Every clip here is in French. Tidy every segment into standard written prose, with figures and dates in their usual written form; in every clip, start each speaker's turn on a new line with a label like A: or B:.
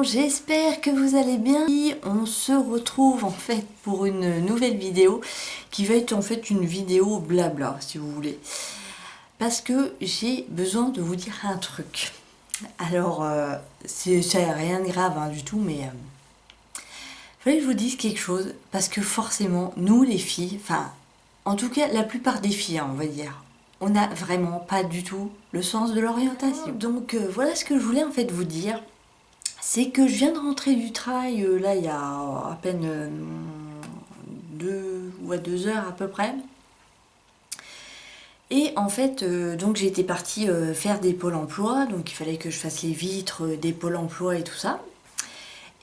A: gens, j'espère que vous allez bien. On se retrouve en fait pour une nouvelle vidéo qui va être en fait une vidéo blabla si vous voulez. Parce que j'ai besoin de vous dire un truc. Alors, c'est rien de grave hein, du tout, mais il fallait que je vous dise quelque chose parce que forcément, nous les filles, enfin, en tout cas la plupart des filles, hein, on va dire, on n'a vraiment pas du tout le sens de l'orientation. Donc voilà ce que je voulais en fait vous dire. C'est que je viens de rentrer du travail, là, il y a à peine 2 heures à peu près. Et en fait, donc j'étais partie faire des pôles emploi, donc il fallait que je fasse les vitres des pôles emploi et tout ça.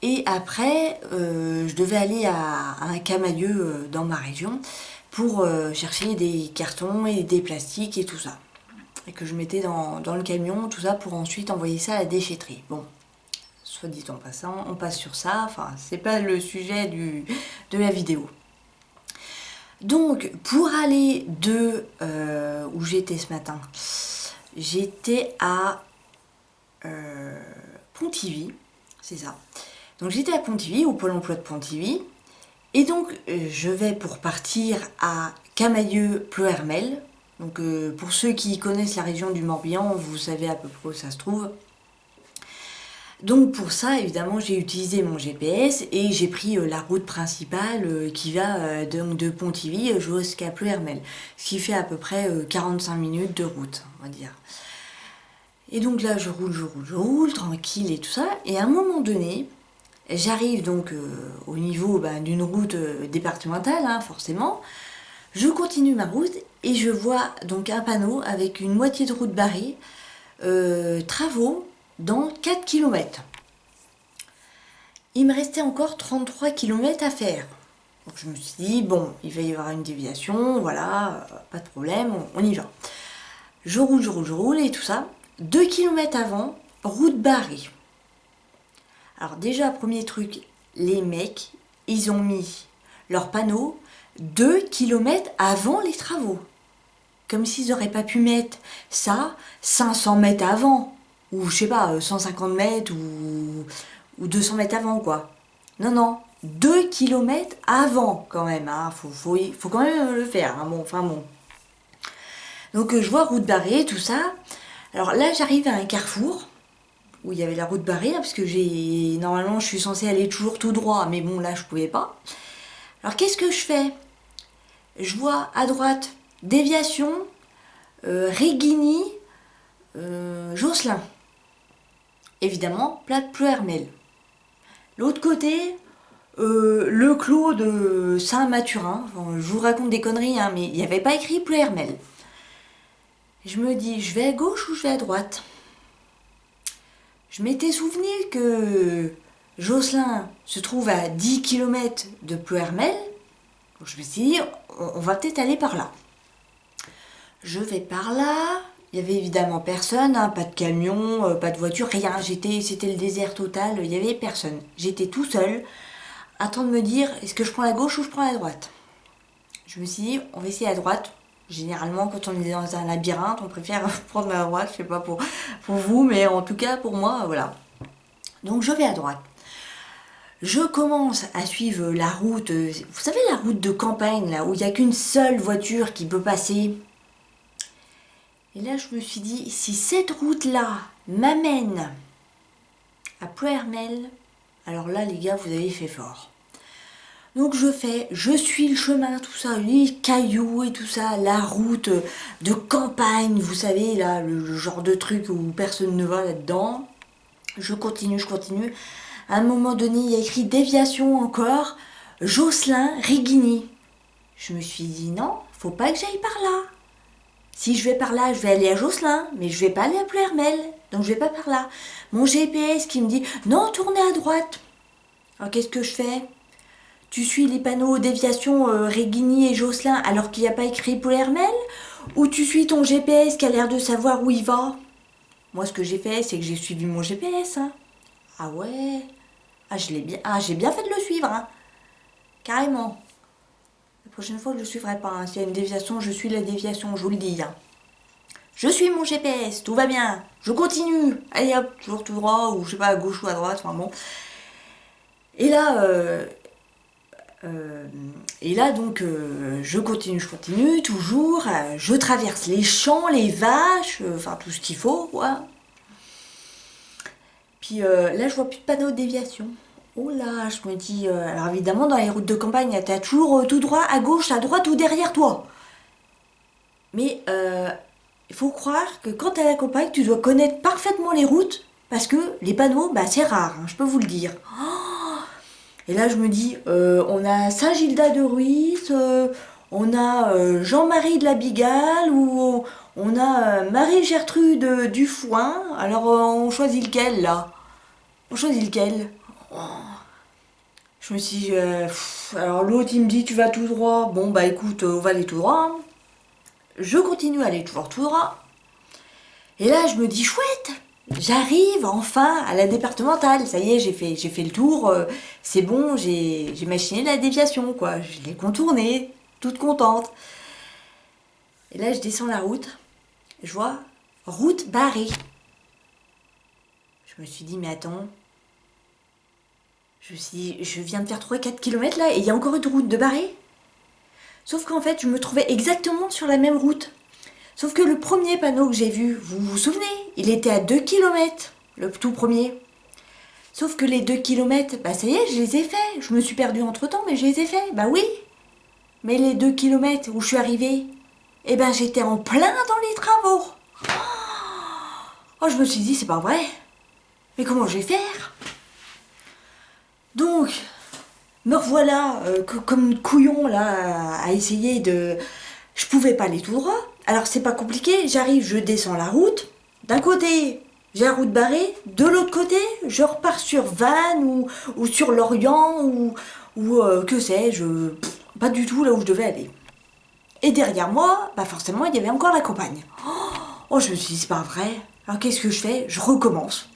A: Et après, je devais aller à un camailleux dans ma région pour chercher des cartons et des plastiques et tout ça. Et que je mettais dans le camion, tout ça, pour ensuite envoyer ça à la déchetterie. Bon. Soit dit en passant, on passe sur ça, enfin c'est pas le sujet de la vidéo. Donc pour aller de où j'étais ce matin, j'étais à Pontivy, c'est ça. Donc j'étais à Pontivy, au pôle emploi de Pontivy, et donc je vais pour partir à Camailleux-Ploërmel. Donc pour ceux qui connaissent la région du Morbihan, vous savez à peu près où ça se trouve. Donc pour ça, évidemment, j'ai utilisé mon GPS et j'ai pris la route principale qui va donc de Pontivy jusqu'à Ploërmel, ce qui fait à peu près 45 minutes de route, on va dire. Et donc là, je roule, tranquille et tout ça. Et à un moment donné, j'arrive donc au niveau d'une route départementale, hein, forcément. Je continue ma route et je vois donc un panneau avec une moitié de route barrée, travaux dans 4 km. Il me restait encore 33 km à faire. Donc je me suis dit, bon, il va y avoir une déviation, voilà, pas de problème, on y va. Je roule et tout ça. 2 km avant, route barrée. Alors déjà, premier truc, les mecs, ils ont mis leur panneau 2 km avant les travaux. Comme s'ils n'auraient pas pu mettre ça 500 mètres avant. Ou je sais pas, 150 mètres ou 200 mètres avant quoi. Non, 2 km avant quand même, hein. Faut quand même le faire, hein. Bon, enfin bon. Donc je vois route barrée, tout ça. Alors là j'arrive à un carrefour où il y avait la route barrée, hein, parce que normalement je suis censée aller toujours tout droit, mais bon là je pouvais pas. Alors qu'est-ce que je fais? Je vois à droite déviation, Régini, Josselin. Évidemment, plat de Ploërmel. L'autre côté, le clos de Saint-Mathurin. Enfin, je vous raconte des conneries, hein, mais il n'y avait pas écrit Ploërmel. Je me dis, je vais à gauche ou je vais à droite? Je m'étais souvenu que Josselin se trouve à 10 km de Ploërmel. Donc je me suis dit, on va peut-être aller par là. Je vais par là. Il y avait évidemment personne, hein, pas de camion, pas de voiture, rien. C'était le désert total, il n'y avait personne. J'étais tout seul, à train de me dire, est-ce que je prends la gauche ou je prends la droite? Je me suis dit, on va essayer à droite. Généralement, quand on est dans un labyrinthe, on préfère prendre la droite, je sais pas pour vous, mais en tout cas pour moi, voilà. Donc je vais à droite. Je commence à suivre la route, vous savez la route de campagne, là, où il n'y a qu'une seule voiture qui peut passer. Et là, je me suis dit, si cette route-là m'amène à Ploërmel, alors là, les gars, vous avez fait fort. Donc je suis le chemin, tout ça, les cailloux et tout ça, la route de campagne, vous savez, là, le genre de truc où personne ne va là-dedans. Je continue. À un moment donné, il y a écrit déviation encore, Josselin, Régini. Je me suis dit, non, faut pas que j'aille par là. Si je vais par là, je vais aller à Josselin, mais je vais pas aller à Ploërmel, donc je vais pas par là. Mon GPS qui me dit, non, tournez à droite. Alors qu'est-ce que je fais? Tu suis les panneaux déviation Régini et Josselin alors qu'il n'y a pas écrit Ploërmel? Ou tu suis ton GPS qui a l'air de savoir où il va? Moi, ce que j'ai fait, c'est que j'ai suivi mon GPS. Hein. Ah ouais? J'ai bien fait de le suivre, hein. Carrément. La prochaine fois, je ne le suivrai pas. Hein. S'il y a une déviation, je suis la déviation, je vous le dis. Hein. Je suis mon GPS, tout va bien, je continue. Allez hop, toujours tout droit, ou je sais pas, à gauche ou à droite, enfin bon. Et là, donc, je continue, toujours. Je traverse les champs, les vaches, enfin tout ce qu'il faut, quoi. Puis là, je vois plus de panneaux de déviation. Oh là, je me dis, alors évidemment, dans les routes de campagne, t'as toujours tout droit, à gauche, à droite ou derrière toi. Mais il faut croire que quand t'es à la campagne, tu dois connaître parfaitement les routes, parce que les panneaux, bah c'est rare, hein, je peux vous le dire. Et là, je me dis, on a Saint-Gildas de Ruisse, on a Jean-Marie de la Bigale, ou on a Marie-Gertrude du Foin. Alors, on choisit lequel, là? On choisit lequel? Je me suis dit, alors l'autre, il me dit, tu vas tout droit. Bon, bah écoute, on va aller tout droit. Je continue à aller toujours tout droit. Et là, je me dis, chouette, j'arrive enfin à la départementale. Ça y est, j'ai fait le tour. C'est bon, j'ai machiné la déviation, quoi. Je l'ai contournée, toute contente. Et là, je descends la route. Je vois route barrée. Je me suis dit, mais attends. Je me suis dit, je viens de faire 3-4 km là et il y a encore une route de barrée. Sauf qu'en fait, je me trouvais exactement sur la même route. Sauf que le premier panneau que j'ai vu, vous vous souvenez, il était à 2 km, le tout premier. Sauf que les 2 km, bah ça y est, je les ai faits. Je me suis perdue entre temps, mais je les ai faits. Bah oui. Mais les 2 km où je suis arrivée, eh ben j'étais en plein dans les travaux. Oh, je me suis dit, c'est pas vrai. Mais comment je vais faire? Donc, me revoilà comme couillon là à essayer de... Je pouvais pas aller tout droit. Alors c'est pas compliqué, j'arrive, je descends la route. D'un côté, j'ai la route barrée. De l'autre côté, je repars sur Vannes ou sur Lorient ou que sais-je. Pas du tout là où je devais aller. Et derrière moi, bah forcément, il y avait encore la campagne. Oh, je me suis dit, c'est pas vrai. Alors qu'est-ce que je fais? Je recommence.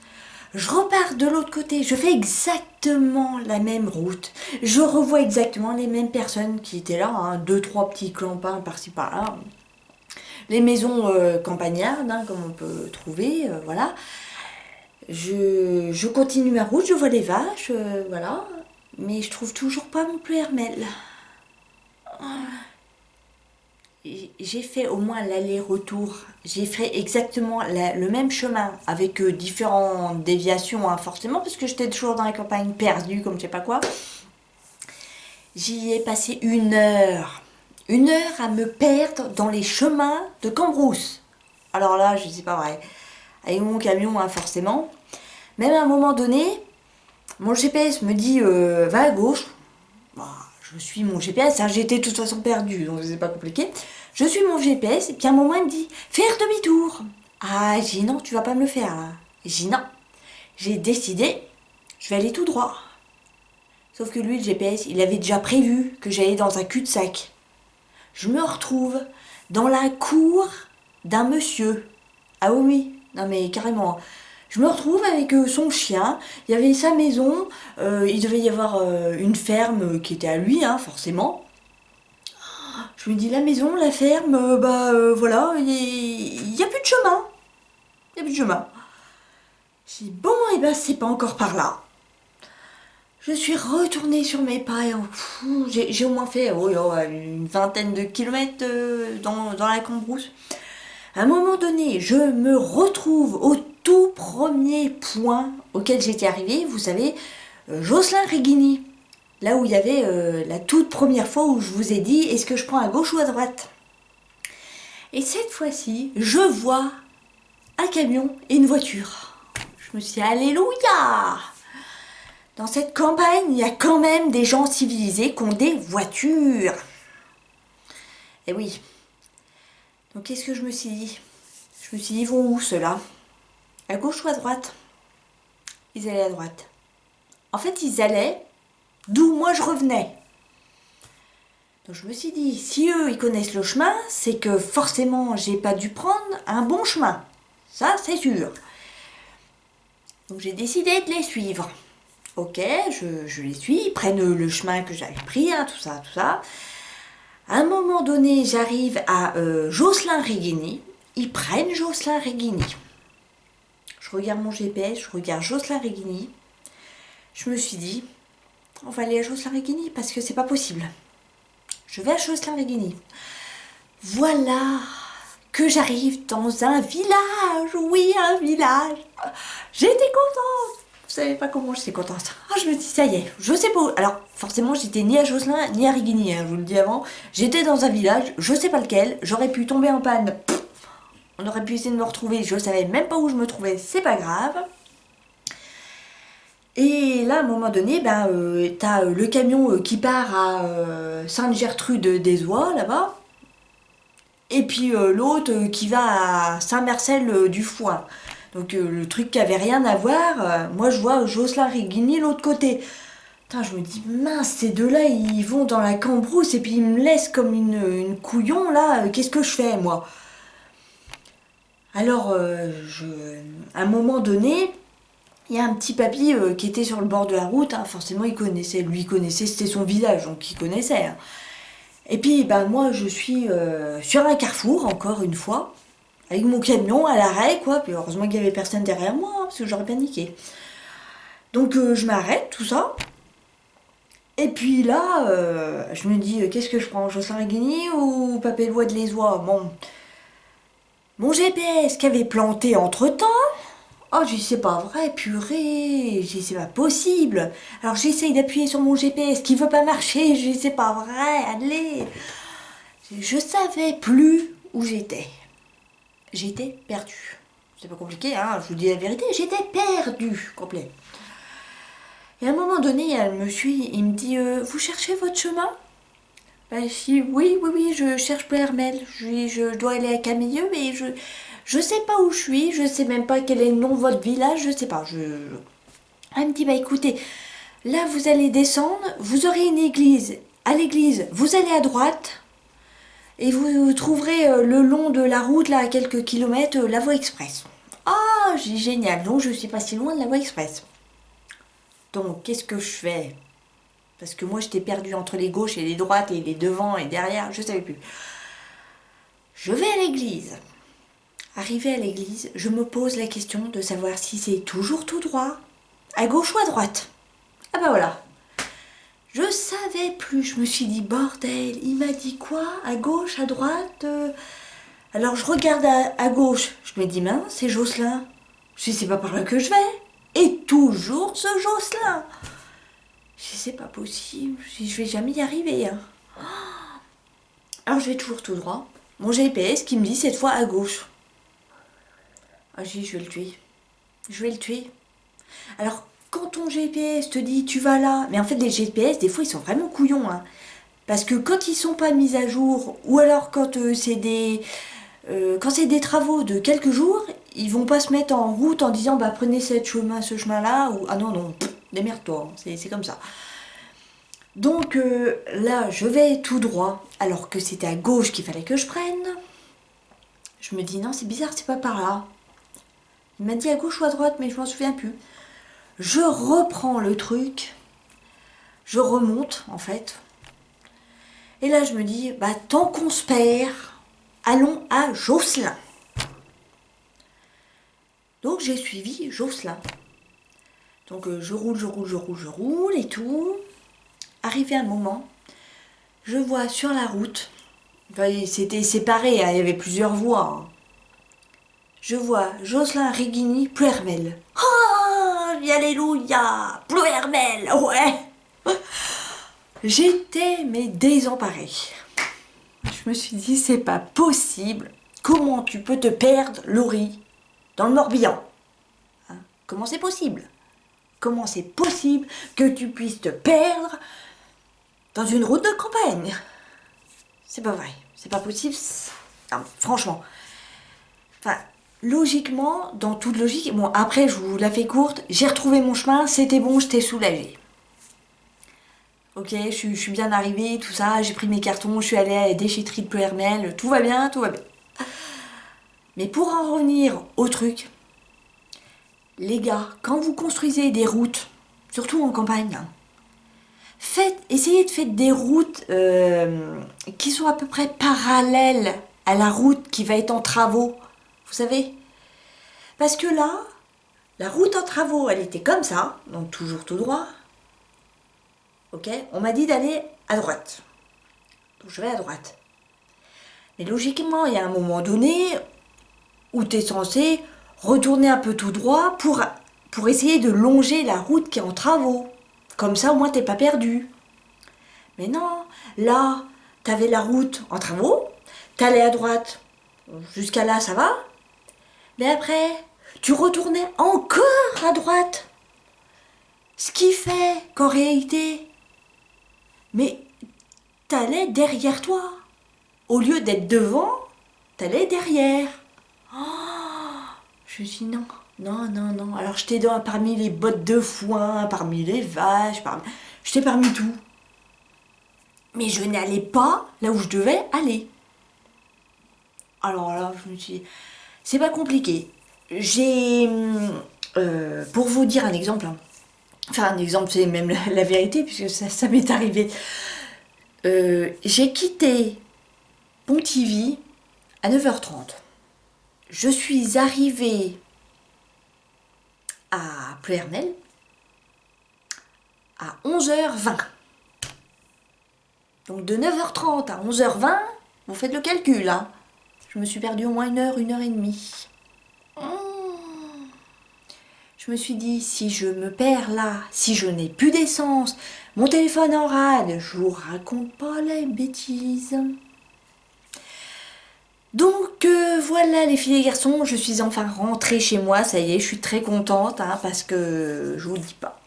A: Je repars de l'autre côté, je fais exactement la même route. Je revois exactement les mêmes personnes qui étaient là, hein, 2-3 petits clampins par-ci par-là. Les maisons campagnardes, hein, comme on peut trouver, voilà. Je continue ma route, je vois les vaches, voilà. Mais je trouve toujours pas mon Pleuhermel. J'ai fait au moins l'aller-retour. J'ai fait exactement le même chemin avec différentes déviations, hein, forcément, parce que j'étais toujours dans la campagne perdue, comme je sais pas quoi. J'y ai passé 1 heure. 1 heure à me perdre dans les chemins de Cambrousse. Alors là, je sais pas vrai. Avec mon camion, hein, forcément. Même à un moment donné, mon GPS me dit va à gauche. Bah, je suis mon GPS, hein, j'étais de toute façon perdue, donc c'est pas compliqué. Je suis mon GPS, et puis à un moment il me dit faire demi-tour. Ah, j'ai dit non, tu vas pas me le faire là. J'ai dit non. J'ai décidé, je vais aller tout droit. Sauf que lui, le GPS, il avait déjà prévu que j'allais dans un cul-de-sac. Je me retrouve dans la cour d'un monsieur. Ah oui, oui, non mais carrément. Je me retrouve avec son chien, il y avait sa maison, il devait y avoir une ferme qui était à lui, hein, forcément. Je me dis, la maison, la ferme, voilà, il n'y a plus de chemin. Il n'y a plus de chemin. Je dis, bon, et ben c'est pas encore par là. Je suis retournée sur mes pas et j'ai au moins fait une vingtaine de kilomètres dans la Cambrousse. À un moment donné, je me retrouve au tout premier point auquel j'étais arrivée, vous savez, Josselin-Réguigny. Là où il y avait la toute première fois où je vous ai dit, est-ce que je prends à gauche ou à droite? Et cette fois-ci, je vois un camion et une voiture. Je me suis dit, alléluia! Dans cette campagne, il y a quand même des gens civilisés qui ont des voitures. Et oui. Donc qu'est-ce que je me suis dit? Je me suis dit, ils vont où ceux-là? À gauche ou à droite? Ils allaient à droite. En fait, ils allaient d'où moi je revenais. Donc je me suis dit, si eux ils connaissent le chemin, c'est que forcément j'ai pas dû prendre un bon chemin. Ça, c'est sûr. Donc j'ai décidé de les suivre. Ok, je les suis, ils prennent le chemin que j'avais pris, hein, tout ça. À un moment donné, j'arrive à Josselin-Réguigny. ils prennent Jocelyn Reguigny. Je regarde mon GPS, je regarde Jocelyn Reguigny. Je me suis dit, on va aller à Jocelyn Reguigny parce que c'est pas possible. Je vais à Jocelyn Reguigny. Voilà que j'arrive dans un village. Oui, un village. J'étais contente. Vous savez pas comment j'étais contente. Oh, je me dis, ça y est, je sais pas où. Alors, forcément, j'étais ni à Jocelyn ni à Reguigny, je vous le dis avant. J'étais dans un village, je sais pas lequel. J'aurais pu tomber en panne. On aurait pu essayer de me retrouver. Je savais même pas où je me trouvais. C'est pas grave. Et là, à un moment donné, t'as le camion qui part à Sainte-Gertrude-des-Oies, là-bas. Et puis l'autre qui va à Saint-Marcel-du-Foin. Donc le truc qui avait rien à voir, moi je vois Jocelyn Reguigny l'autre côté. Putain, je me dis, mince, ces deux-là, ils vont dans la cambrousse et puis ils me laissent comme une couillon, là, qu'est-ce que je fais, moi? Alors, à un moment donné, il y a un petit papy qui était sur le bord de la route, hein, forcément il connaissait, lui il connaissait, c'était son village, donc il connaissait. Hein. Et puis, moi je suis sur un carrefour, encore une fois, avec mon camion à l'arrêt, quoi, puis heureusement qu'il n'y avait personne derrière moi, hein, parce que j'aurais paniqué. Donc je m'arrête, tout ça. Et puis là, je me dis, qu'est-ce que je prends, Jocelyn Reguigny ou Papelois de l'Aisois? Bon, mon GPS qui avait planté entre-temps, oh, j'ai dit, c'est pas vrai, purée, j'ai dit, c'est pas possible. Alors j'essaye d'appuyer sur mon GPS qui veut pas marcher, j'ai dit, c'est pas vrai, allez. Je savais plus où j'étais. J'étais perdue. C'est pas compliqué, hein, je vous dis la vérité, j'étais perdue, complet. Et à un moment donné, il y a le monsieur, il me dit, vous cherchez votre chemin? Je dis, oui, je cherche Ploërmel. Je dois aller à Camilleux, mais je sais pas où je suis, je sais même pas quel est le nom de votre village, je sais pas. Elle me dit, écoutez, là vous allez descendre, vous aurez une église. À l'église, vous allez à droite et vous trouverez le long de la route, là, à quelques kilomètres, la voie express. Ah, j'ai génial, donc je suis pas si loin de la voie express. Donc, qu'est-ce que je fais? Parce que moi, j'étais perdue entre les gauches et les droites et les devants et derrière, je savais plus. Je vais à l'église. Arrivé à l'église, je me pose la question de savoir si c'est toujours tout droit, à gauche ou à droite. Ah voilà. Je savais plus, je me suis dit, bordel, il m'a dit quoi? À gauche, à droite Alors je regarde à gauche, je me dis, mince, c'est Jocelyn. Je dis, c'est pas par là que je vais. Et toujours ce Jocelyn. Je dis, c'est pas possible, je vais jamais y arriver. Hein. Alors je vais toujours tout droit. Mon GPS qui me dit cette fois à gauche. Ah, je dis, je vais le tuer. Je vais le tuer. Alors, quand ton GPS te dit tu vas là, mais en fait les GPS des fois ils sont vraiment couillons, hein, parce que quand ils sont pas mis à jour, ou alors quand c'est des travaux de quelques jours, ils vont pas se mettre en route en disant prenez ce chemin là, ou ah non, démerde-toi, hein, c'est comme ça. Donc là je vais tout droit, alors que c'était à gauche qu'il fallait que je prenne. Je me dis non, c'est bizarre, c'est pas par là. Il m'a dit à gauche ou à droite, mais je m'en souviens plus. Je reprends le truc, je remonte en fait. Et là je me dis, tant qu'on se perd, allons à Jocelyn. Donc j'ai suivi Jocelyn. Donc je roule et tout. Arrivé un moment, je vois sur la route, c'était séparé, hein, il y avait plusieurs voies. Hein. Je vois Jocelyn Reguigny Ploërmel. Oh, alléluia, Ploërmel, ouais. J'étais désemparée. Je me suis dit, c'est pas possible. Comment tu peux te perdre, Laurie, dans le Morbihan? Hein? Comment c'est possible? Comment c'est possible que tu puisses te perdre dans une route de campagne? C'est pas vrai, c'est pas possible. Non, franchement. Enfin, logiquement, dans toute logique, bon, après, je vous la fais courte, j'ai retrouvé mon chemin, c'était bon, j'étais soulagée. Ok, je suis bien arrivée, tout ça, j'ai pris mes cartons, je suis allée à la déchetterie de Ploërmel, tout va bien, tout va bien. Mais pour en revenir au truc, les gars, quand vous construisez des routes, surtout en campagne, essayez de faire des routes qui sont à peu près parallèles à la route qui va être en travaux. Vous savez? Parce que là, la route en travaux, elle était comme ça, donc toujours tout droit. Ok? On m'a dit d'aller à droite. Donc je vais à droite. Mais logiquement, il y a un moment donné où tu es censé retourner un peu tout droit pour essayer de longer la route qui est en travaux. Comme ça, au moins, t'es pas perdu. Mais non, là, t'avais la route en travaux, t'allais à droite. Jusqu'à là, ça va. Mais après, tu retournais encore à droite. Ce qui fait qu'en réalité, mais t'allais derrière toi. Au lieu d'être devant, t'allais derrière. Je me suis dit non, non, non, non. Alors j'étais parmi les bottes de foin, parmi les vaches, j'étais parmi tout. Mais je n'allais pas là où je devais aller. Alors là, je me suis dit, c'est pas compliqué. J'ai, pour vous dire un exemple, hein. Enfin un exemple, c'est même la vérité, puisque ça m'est arrivé. J'ai quitté Pontivy à 9h30. Je suis arrivée à Pleuhermel à 11h20. Donc de 9h30 à 11h20, vous faites le calcul, hein. Je me suis perdue au moins 1 heure et demie. Je me suis dit, si je me perds là, si je n'ai plus d'essence, mon téléphone en rade, je vous raconte pas les bêtises. Donc voilà les filles et garçons, je suis enfin rentrée chez moi, ça y est, je suis très contente, hein, parce que je vous dis pas.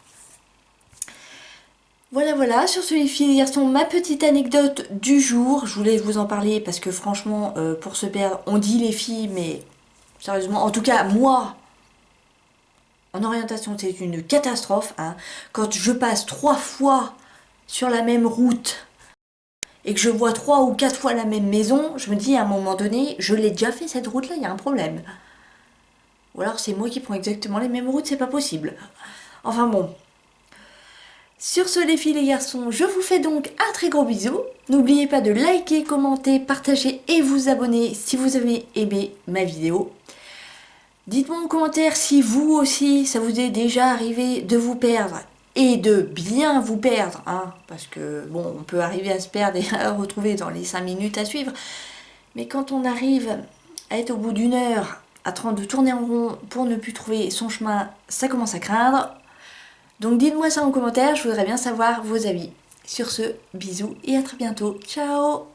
A: Voilà, sur ce les filles et garçons, ma petite anecdote du jour, je voulais vous en parler parce que franchement, pour se perdre, on dit les filles, mais sérieusement, en tout cas moi, en orientation c'est une catastrophe, hein. Quand je passe 3 fois sur la même route et que je vois 3 ou 4 fois la même maison, je me dis à un moment donné, je l'ai déjà fait cette route là, il y a un problème. Ou alors c'est moi qui prends exactement les mêmes routes, c'est pas possible. Enfin bon. Sur ce les filles les garçons, je vous fais donc un très gros bisou. N'oubliez pas de liker, commenter, partager et vous abonner si vous avez aimé ma vidéo. Dites-moi en commentaire si vous aussi ça vous est déjà arrivé de vous perdre et de bien vous perdre, hein, parce que bon, on peut arriver à se perdre et à retrouver dans les 5 minutes à suivre. Mais quand on arrive à être au bout d'1 heure à 30 de tourner en rond pour ne plus trouver son chemin, ça commence à craindre. Donc dites-moi ça en commentaire, je voudrais bien savoir vos avis. Sur ce, bisous et à très bientôt. Ciao!